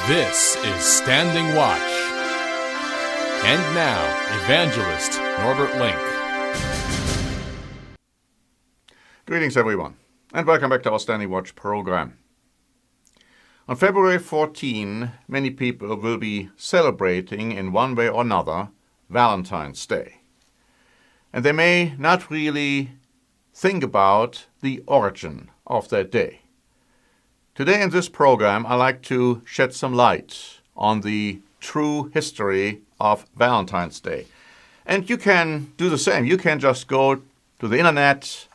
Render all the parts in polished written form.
This is Standing Watch. And now, Evangelist Norbert Link. Greetings, everyone, and welcome back to our Standing Watch program. On February 14, many people will be celebrating in one way or another Valentine's Day. And they may not really think about the origin of that day. Today in this program, I'd like to shed some light on the true history of Valentine's Day. And you can do the same. You can just go to the internet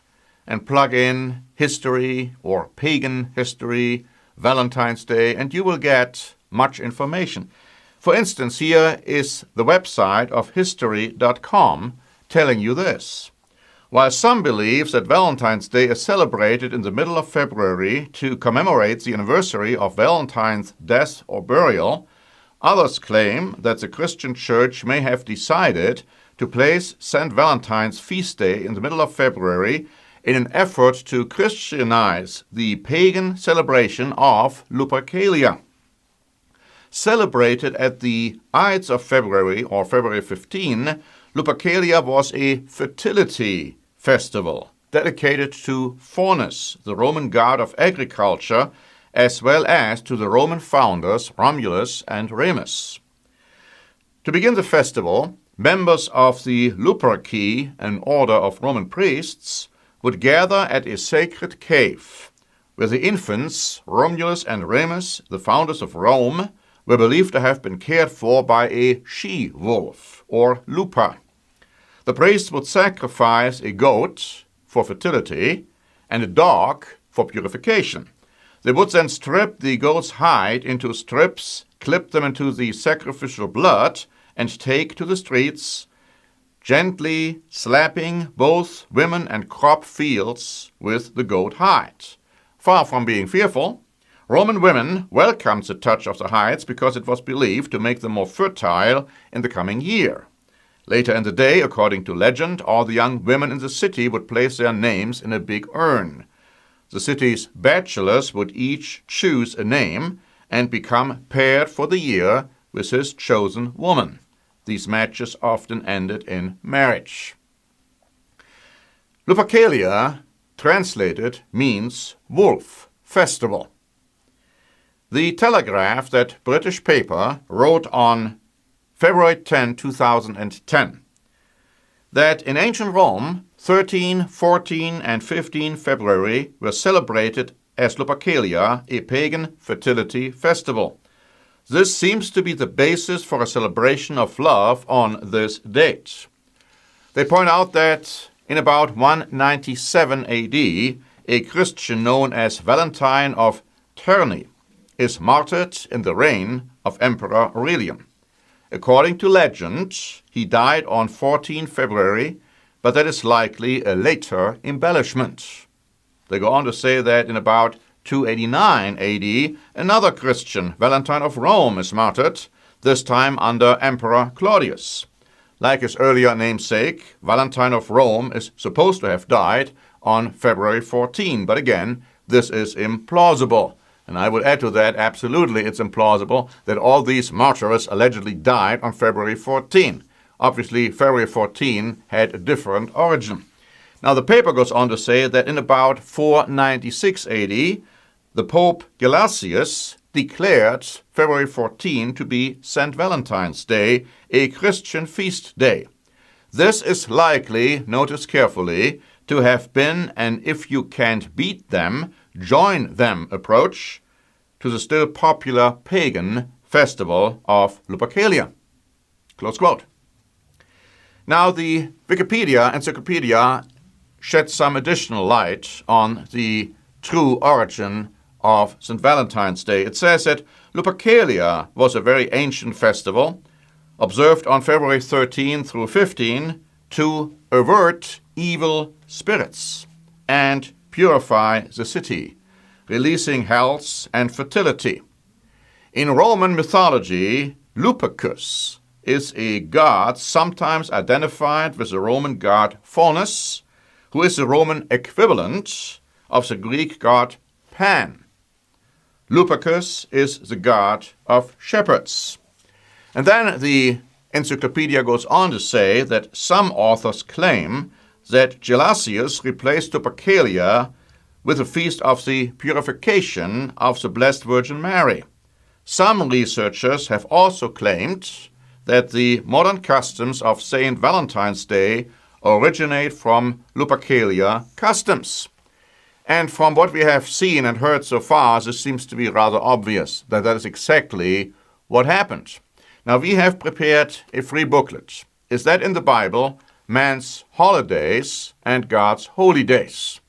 and plug in history or pagan history, Valentine's Day, and you will get much information. For instance, here is the website of history.com telling you this. While some believe that Valentine's Day is celebrated in the middle of February to commemorate the anniversary of Valentine's death or burial, others claim that the Christian Church may have decided to place St. Valentine's feast day in the middle of February in an effort to Christianize the pagan celebration of Lupercalia. Celebrated at the Ides of February or February 15, Lupercalia was a fertility festival dedicated to Faunus, the Roman god of agriculture, as well as to the Roman founders Romulus and Remus. To begin the festival, members of the Luperci, an order of Roman priests, would gather at a sacred cave, where the infants Romulus and Remus, the founders of Rome, were believed to have been cared for by a she-wolf, or Lupa. The priests would sacrifice a goat for fertility and a dog for purification. They would then strip the goat's hide into strips, clip them into the sacrificial blood, and take to the streets, gently slapping both women and crop fields with the goat hide. Far from being fearful, Roman women welcomed the touch of the hides because it was believed to make them more fertile in the coming year. Later in the day, according to legend, all the young women in the city would place their names in a big urn. The city's bachelors would each choose a name and become paired for the year with his chosen woman. These matches often ended in marriage. Lupercalia, translated, means wolf festival. The Telegraph, that British paper, wrote on February 10, 2010, that in ancient Rome, 13, 14, and 15 February were celebrated as Lupercalia, a pagan fertility festival. This seems to be the basis for a celebration of love on this date. They point out that in about 197 AD, a Christian known as Valentine of Terni is martyred in the reign of Emperor Aurelian. According to legend, he died on 14 February, but that is likely a later embellishment. They go on to say that in about 289 AD, another Christian, Valentine of Rome, is martyred, this time under Emperor Claudius. Like his earlier namesake, Valentine of Rome is supposed to have died on February 14, but again, this is implausible. And I would add to that, absolutely it's implausible that all these martyrs allegedly died on February 14. Obviously, February 14 had a different origin. Now, the paper goes on to say that in about 496 AD, the Pope Gelasius declared February 14 to be St. Valentine's Day, a Christian feast day. This is likely, notice carefully, to have been an if you can't beat them, join them approach to the still popular pagan festival of Lupercalia. Close quote. Now, the Wikipedia Encyclopedia sheds some additional light on the true origin of St. Valentine's Day. It says that Lupercalia was a very ancient festival observed on February 13 through 15 to avert evil spirits and purify the city, releasing health and fertility. In Roman mythology, Lupercus is a god sometimes identified with the Roman god Faunus, who is the Roman equivalent of the Greek god Pan. Lupercus is the god of shepherds. And then the encyclopedia goes on to say that some authors claim that Gelasius replaced Lupercalia with the feast of the purification of the Blessed Virgin Mary. Some researchers have also claimed that the modern customs of St. Valentine's Day originate from Lupercalia customs. And from what we have seen and heard so far, this seems to be rather obvious that that is exactly what happened. Now, we have prepared a free booklet. Is that in the Bible? Man's holidays and God's holy days.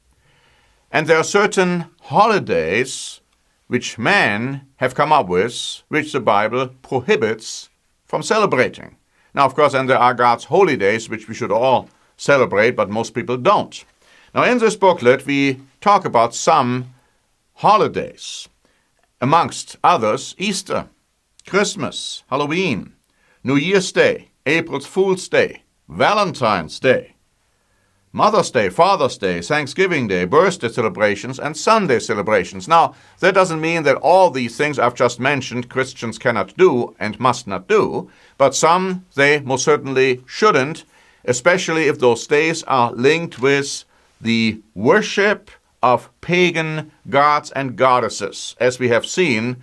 And there are certain holidays which men have come up with, which the Bible prohibits from celebrating. Now, of course, then there are God's holy days, which we should all celebrate, but most people don't. Now, in this booklet, we talk about some holidays. Amongst others, Easter, Christmas, Halloween, New Year's Day, April Fool's Day, Valentine's Day, Mother's Day, Father's Day, Thanksgiving Day, birthday celebrations, and Sunday celebrations. Now, that doesn't mean that all these things I've just mentioned Christians cannot do and must not do, but some they most certainly shouldn't, especially if those days are linked with the worship of pagan gods and goddesses. As we have seen,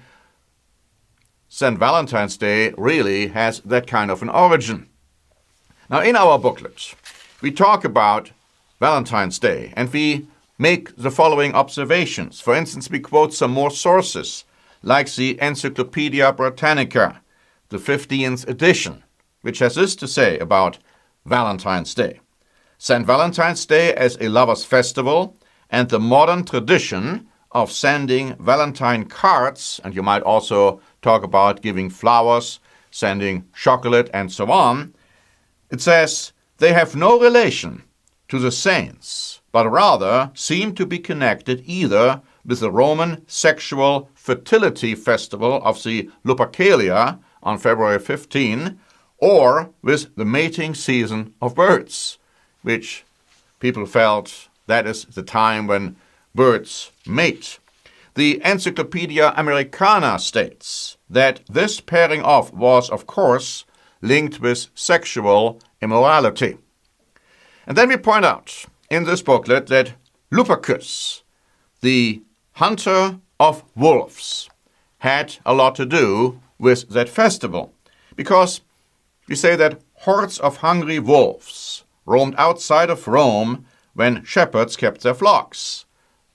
St. Valentine's Day really has that kind of an origin. Now, in our booklet, we talk about Valentine's Day, and we make the following observations. For instance, we quote some more sources, like the Encyclopedia Britannica, the 15th edition, which has this to say about Valentine's Day. St. Valentine's Day as a lover's festival and the modern tradition of sending Valentine cards, and you might also talk about giving flowers, sending chocolate, and so on. It says, they have no relation to the saints, but rather seem to be connected either with the Roman sexual fertility festival of the Lupercalia on February 15, or with the mating season of birds, which people felt that is the time when birds mate. The Encyclopedia Americana states that this pairing off was, of course, linked with sexual immorality. And then we point out in this booklet that Lupercus, the hunter of wolves, had a lot to do with that festival, because we say that hordes of hungry wolves roamed outside of Rome when shepherds kept their flocks.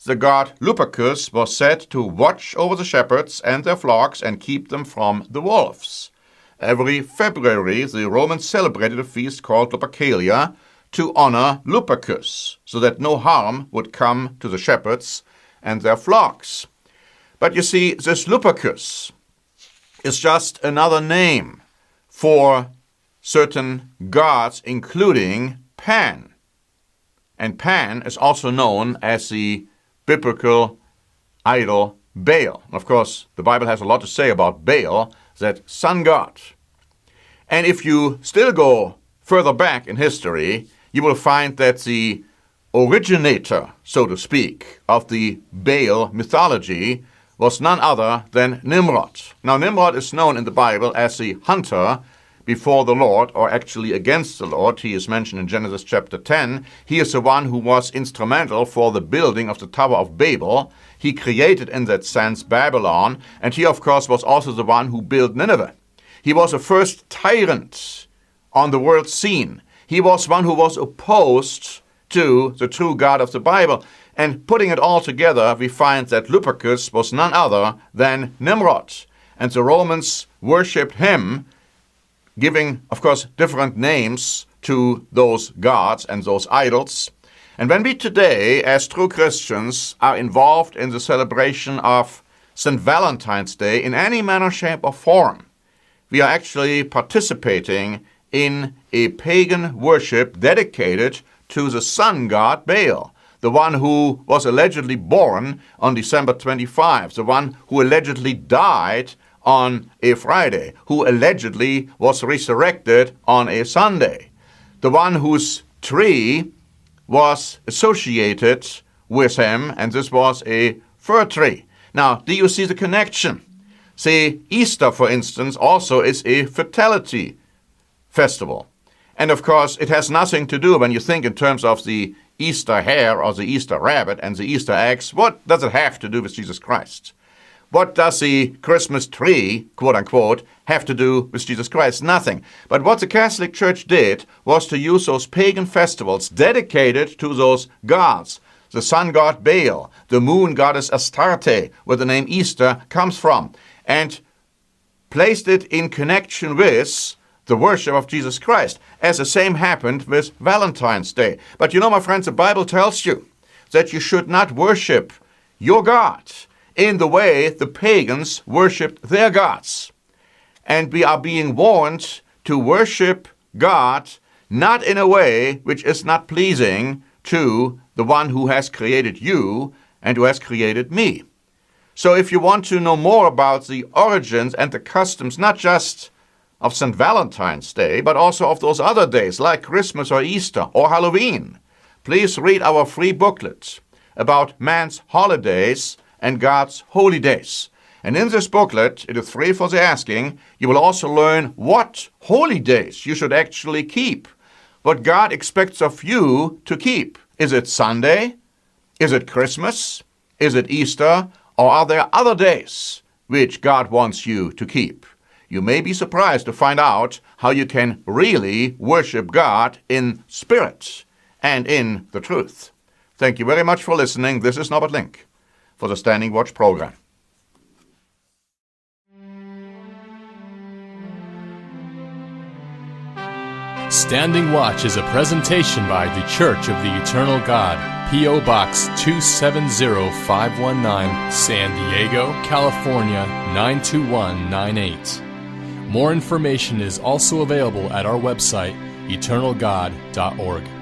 The god Lupercus was said to watch over the shepherds and their flocks and keep them from the wolves. Every February, the Romans celebrated a feast called Lupercalia to honor Lupercus, so that no harm would come to the shepherds and their flocks. But you see, this Lupercus is just another name for certain gods, including Pan. And Pan is also known as the biblical idol Baal. Of course, the Bible has a lot to say about Baal, that sun god. And if you still go further back in history, you will find that the originator, so to speak, of the Baal mythology was none other than Nimrod. Now, Nimrod is known in the Bible as the hunter before the Lord, or actually against the Lord. He is mentioned in Genesis chapter 10. He is the one who was instrumental for the building of the Tower of Babel. He created, in that sense, Babylon, and he, of course, was also the one who built Nineveh. He was the first tyrant on the world scene. He was one who was opposed to the true God of the Bible. And putting it all together, we find that Lupercus was none other than Nimrod. And the Romans worshipped him, giving, of course, different names to those gods and those idols. And when we today, as true Christians, are involved in the celebration of St. Valentine's Day in any manner, shape, or form, we are actually participating in a pagan worship dedicated to the sun god Baal, the one who was allegedly born on December 25, the one who allegedly died on a Friday, who allegedly was resurrected on a Sunday, the one whose tree was associated with him, and this was a fir tree. Now, do you see the connection? See, Easter, for instance, also is a fertility festival. And of course, it has nothing to do, when you think in terms of the Easter hare or the Easter rabbit and the Easter eggs, what does it have to do with Jesus Christ? What does the Christmas tree, quote unquote, have to do with Jesus Christ? Nothing. But what the Catholic Church did was to use those pagan festivals dedicated to those gods. The sun god Baal, the moon goddess Astarte, where the name Easter comes from, and placed it in connection with the worship of Jesus Christ, as the same happened with Valentine's Day. But you know, my friends, the Bible tells you that you should not worship your God in the way the pagans worshipped their gods. And we are being warned to worship God not in a way which is not pleasing to the one who has created you and who has created me. So if you want to know more about the origins and the customs, not just of St. Valentine's Day, but also of those other days like Christmas or Easter or Halloween, please read our free booklet about man's holidays and God's holy days. And in this booklet, it is free for the asking, you will also learn what holy days you should actually keep, what God expects of you to keep. Is it Sunday? Is it Christmas? Is it Easter? Or are there other days which God wants you to keep? You may be surprised to find out how you can really worship God in spirit and in the truth. Thank you very much for listening. This is Norbert Link for the Standing Watch program. Standing Watch is a presentation by The Church of the Eternal God, P.O. Box 270519, San Diego, California 92198. More information is also available at our website, eternalgod.org.